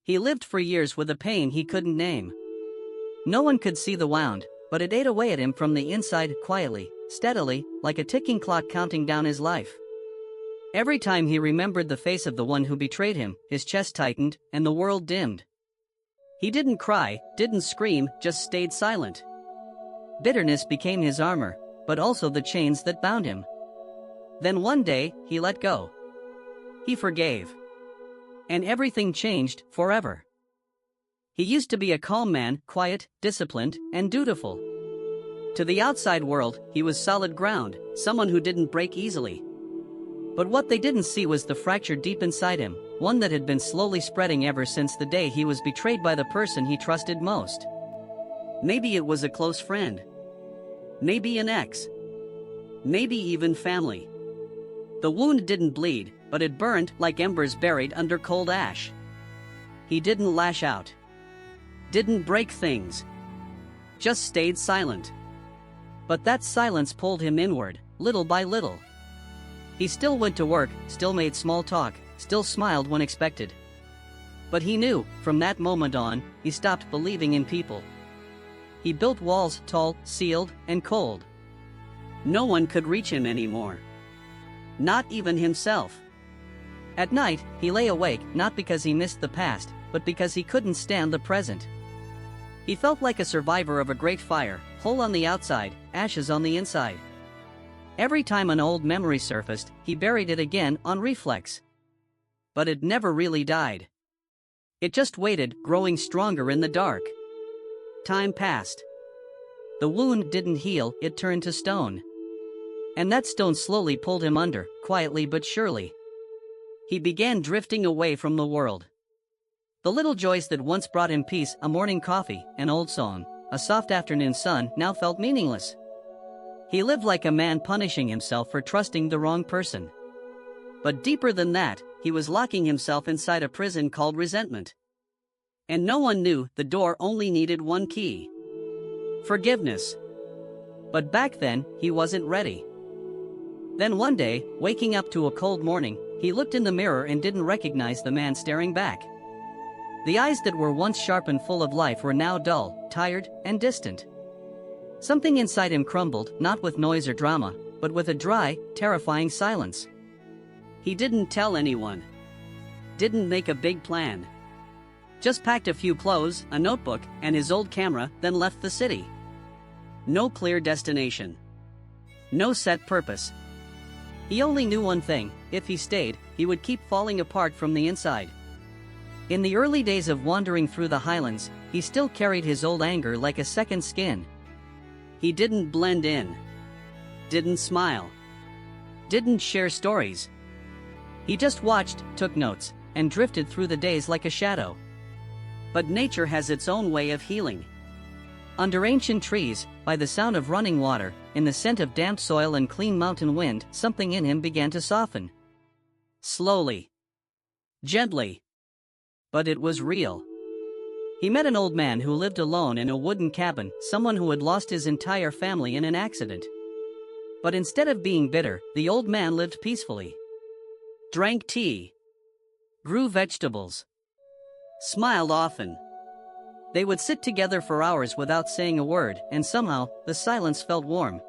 He lived for years with a pain he couldn't name. No one could see the wound, but it ate away at him from the inside, quietly, steadily, like a ticking clock counting down his life. Every time he remembered the face of the one who betrayed him, his chest tightened, and the world dimmed. He didn't cry, didn't scream, just stayed silent. Bitterness became his armor, but also the chains that bound him. Then one day, he let go. He forgave. And everything changed, forever. He used to be a calm man, quiet, disciplined, and dutiful. To the outside world, he was solid ground, someone who didn't break easily. But what they didn't see was the fracture deep inside him, one that had been slowly spreading ever since the day he was betrayed by the person he trusted most. Maybe it was a close friend. Maybe an ex. Maybe even family. The wound didn't bleed, but it burned like embers buried under cold ash. He didn't lash out. Didn't break things. Just stayed silent. But that silence pulled him inward, little by little. He still went to work, still made small talk, still smiled when expected. But he knew, from that moment on, he stopped believing in people. He built walls, tall, sealed, and cold. No one could reach him anymore. Not even himself. At night, he lay awake, not because he missed the past, but because he couldn't stand the present. He felt like a survivor of a great fire, whole on the outside, ashes on the inside. Every time an old memory surfaced, he buried it again on reflex. But it never really died. It just waited, growing stronger in the dark. Time passed. The wound didn't heal, it turned to stone. And that stone slowly pulled him under, quietly but surely. He began drifting away from the world. The little joys that once brought him peace, a morning coffee, an old song, a soft afternoon sun, now felt meaningless. He lived like a man punishing himself for trusting the wrong person. But deeper than that, he was locking himself inside a prison called resentment. And no one knew the door only needed one key. Forgiveness. But back then, he wasn't ready. Then one day, waking up to a cold morning, he looked in the mirror and didn't recognize the man staring back. The eyes that were once sharp and full of life were now dull, tired, and distant. Something inside him crumbled, not with noise or drama, but with a dry, terrifying silence. He didn't tell anyone. Didn't make a big plan. Just packed a few clothes, a notebook, and his old camera, then left the city. No clear destination. No set purpose. He only knew one thing: if he stayed, he would keep falling apart from the inside. In the early days of wandering through the highlands, he still carried his old anger like a second skin. He didn't blend in. Didn't smile. Didn't share stories. He just watched, took notes, and drifted through the days like a shadow. But nature has its own way of healing. Under ancient trees, by the sound of running water, in the scent of damp soil and clean mountain wind, something in him began to soften. Slowly. Gently. But it was real. He met an old man who lived alone in a wooden cabin, someone who had lost his entire family in an accident. But instead of being bitter, the old man lived peacefully. Drank tea. Grew vegetables. Smiled often. They would sit together for hours without saying a word, and somehow, the silence felt warm.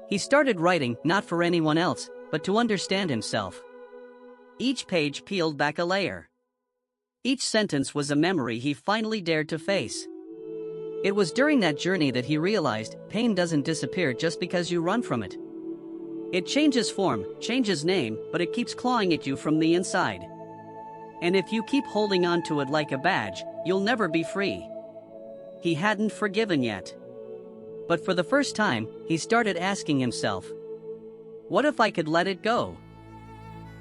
He started writing, not for anyone else, but to understand himself. Each page peeled back a layer. Each sentence was a memory he finally dared to face. It was during that journey that he realized pain doesn't disappear just because you run from it. It changes form, changes name, but it keeps clawing at you from the inside. And if you keep holding on to it like a badge, you'll never be free. He hadn't forgiven yet. But for the first time, he started asking himself, what if I could let it go?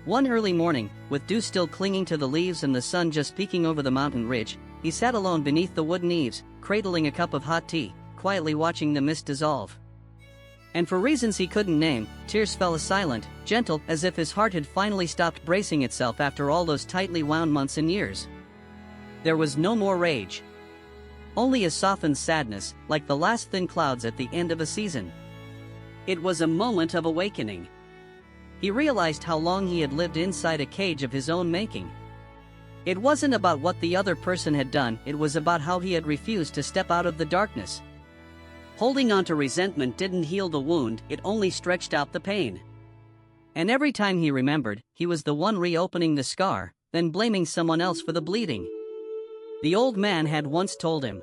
One early morning, with dew still clinging to the leaves and the sun just peeking over the mountain ridge, he sat alone beneath the wooden eaves, cradling a cup of hot tea, quietly watching the mist dissolve. And for reasons he couldn't name, tears fell silent, gentle, as if his heart had finally stopped bracing itself after all those tightly wound months and years. There was no more rage. Only a softened sadness, like the last thin clouds at the end of a season. It was a moment of awakening. He realized how long he had lived inside a cage of his own making. It wasn't about what the other person had done, it was about how he had refused to step out of the darkness. Holding on to resentment didn't heal the wound, it only stretched out the pain. And every time he remembered, he was the one reopening the scar, then blaming someone else for the bleeding. The old man had once told him,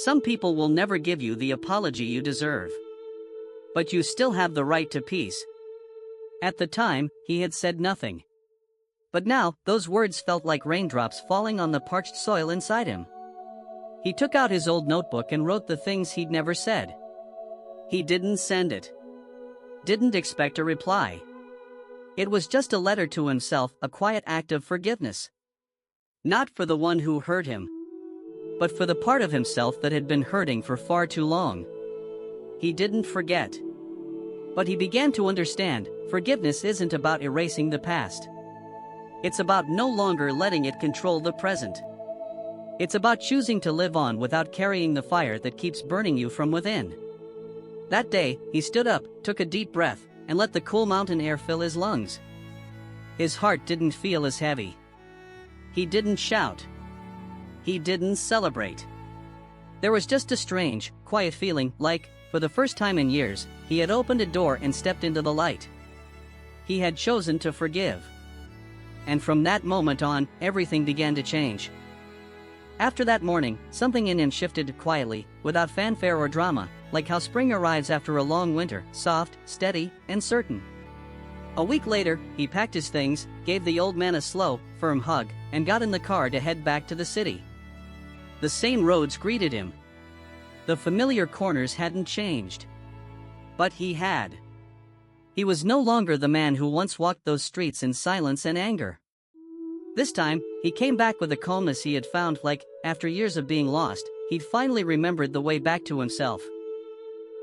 "Some people will never give you the apology you deserve. But you still have the right to peace." At the time, he had said nothing. But now, those words felt like raindrops falling on the parched soil inside him. He took out his old notebook and wrote the things he'd never said. He didn't send it. Didn't expect a reply. It was just a letter to himself, a quiet act of forgiveness. Not for the one who hurt him, but for the part of himself that had been hurting for far too long. He didn't forget. But he began to understand, forgiveness isn't about erasing the past. It's about no longer letting it control the present. It's about choosing to live on without carrying the fire that keeps burning you from within. That day, he stood up, took a deep breath, and let the cool mountain air fill his lungs. His heart didn't feel as heavy. He didn't shout. He didn't celebrate. There was just a strange, quiet feeling, like, for the first time in years, he had opened a door and stepped into the light. He had chosen to forgive. And from that moment on, everything began to change. After that morning, something in him shifted quietly, without fanfare or drama, like how spring arrives after a long winter, soft, steady, and certain. A week later, he packed his things, gave the old man a slow, firm hug, and got in the car to head back to the city. The same roads greeted him. The familiar corners hadn't changed. But he had. He was no longer the man who once walked those streets in silence and anger. This time, he came back with a calmness he had found, like, after years of being lost, he'd finally remembered the way back to himself.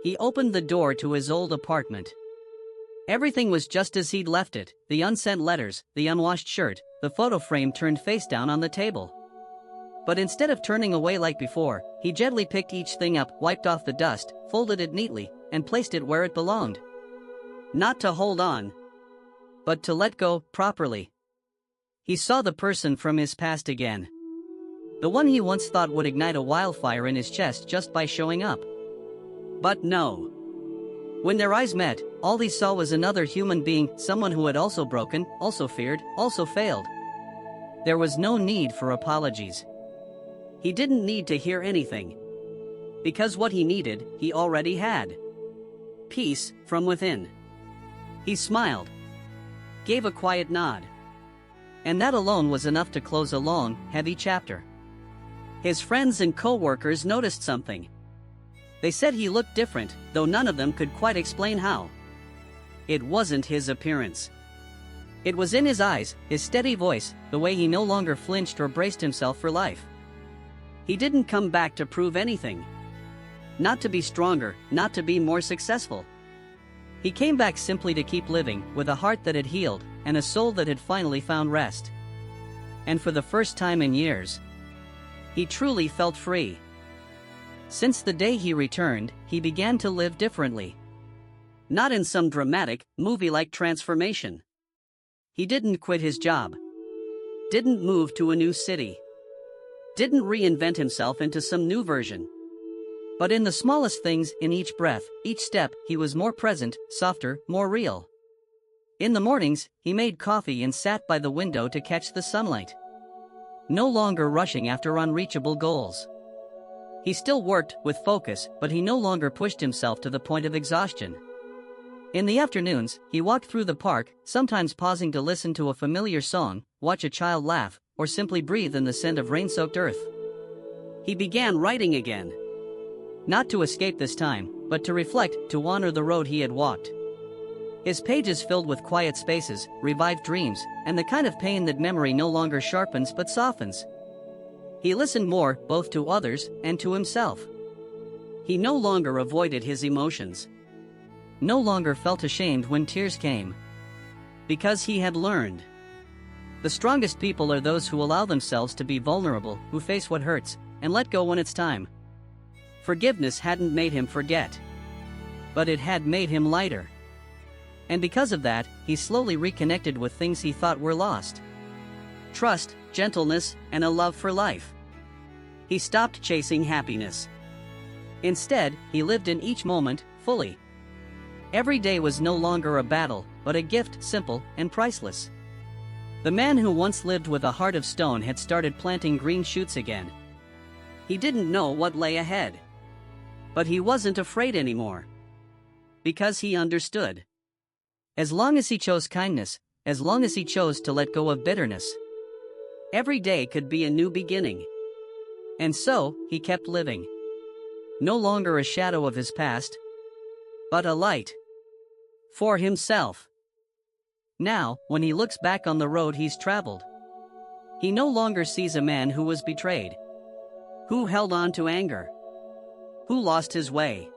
He opened the door to his old apartment. Everything was just as he'd left it, the unsent letters, the unwashed shirt, the photo frame turned face down on the table. But instead of turning away like before, he gently picked each thing up, wiped off the dust, folded it neatly, and placed it where it belonged. Not to hold on, but to let go properly. He saw the person from his past again. The one he once thought would ignite a wildfire in his chest just by showing up. But no. When their eyes met, all he saw was another human being, someone who had also broken, also feared, also failed. There was no need for apologies. He didn't need to hear anything. Because what he needed, he already had. Peace from within. He smiled. Gave a quiet nod. And that alone was enough to close a long, heavy chapter. His friends and co-workers noticed something. They said he looked different, though none of them could quite explain how. It wasn't his appearance. It was in his eyes, his steady voice, the way he no longer flinched or braced himself for life. He didn't come back to prove anything. Not to be stronger, not to be more successful. He came back simply to keep living, with a heart that had healed, and a soul that had finally found rest. And for the first time in years, he truly felt free. Since the day he returned, he began to live differently. Not in some dramatic, movie-like transformation. He didn't quit his job. Didn't move to a new city. Didn't reinvent himself into some new version. But in the smallest things, in each breath, each step, he was more present, softer, more real. In the mornings, he made coffee and sat by the window to catch the sunlight. No longer rushing after unreachable goals. He still worked with focus, but he no longer pushed himself to the point of exhaustion. In the afternoons, he walked through the park, sometimes pausing to listen to a familiar song, watch a child laugh, or simply breathe in the scent of rain-soaked earth. He began writing again. Not to escape this time, but to reflect, to honor the road he had walked. His pages filled with quiet spaces, revived dreams, and the kind of pain that memory no longer sharpens but softens. He listened more, both to others and to himself. He no longer avoided his emotions. No longer felt ashamed when tears came. Because he had learned. The strongest people are those who allow themselves to be vulnerable, who face what hurts, and let go when it's time. Forgiveness hadn't made him forget. But it had made him lighter. And because of that, he slowly reconnected with things he thought were lost. Trust, gentleness, and a love for life. He stopped chasing happiness. Instead, he lived in each moment, fully. Every day was no longer a battle, but a gift, simple and priceless. The man who once lived with a heart of stone had started planting green shoots again. He didn't know what lay ahead. But he wasn't afraid anymore. Because he understood. As long as he chose kindness, as long as he chose to let go of bitterness, every day could be a new beginning. And so, he kept living. No longer a shadow of his past, but a light. For himself. Now, when he looks back on the road he's traveled, he no longer sees a man who was betrayed, who held on to anger, who lost his way.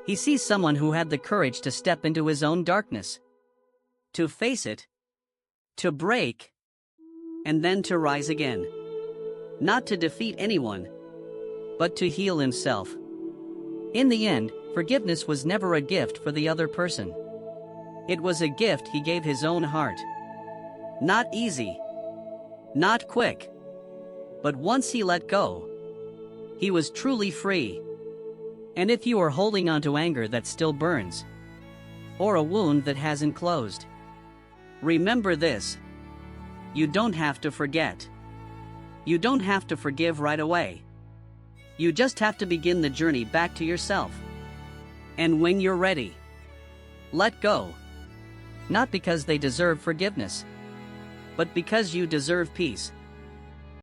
He sees someone who had the courage to step into his own darkness, to face it, to break, and then to rise again. Not to defeat anyone, but to heal himself. In the end, forgiveness was never a gift for the other person. It was a gift he gave his own heart. Not easy, not quick, but once he let go, he was truly free. And if you are holding on to anger that still burns, or a wound that hasn't closed, remember this: you don't have to forget. You don't have to forgive right away. You just have to begin the journey back to yourself. And when you're ready, let go. Not because they deserve forgiveness, but because you deserve peace.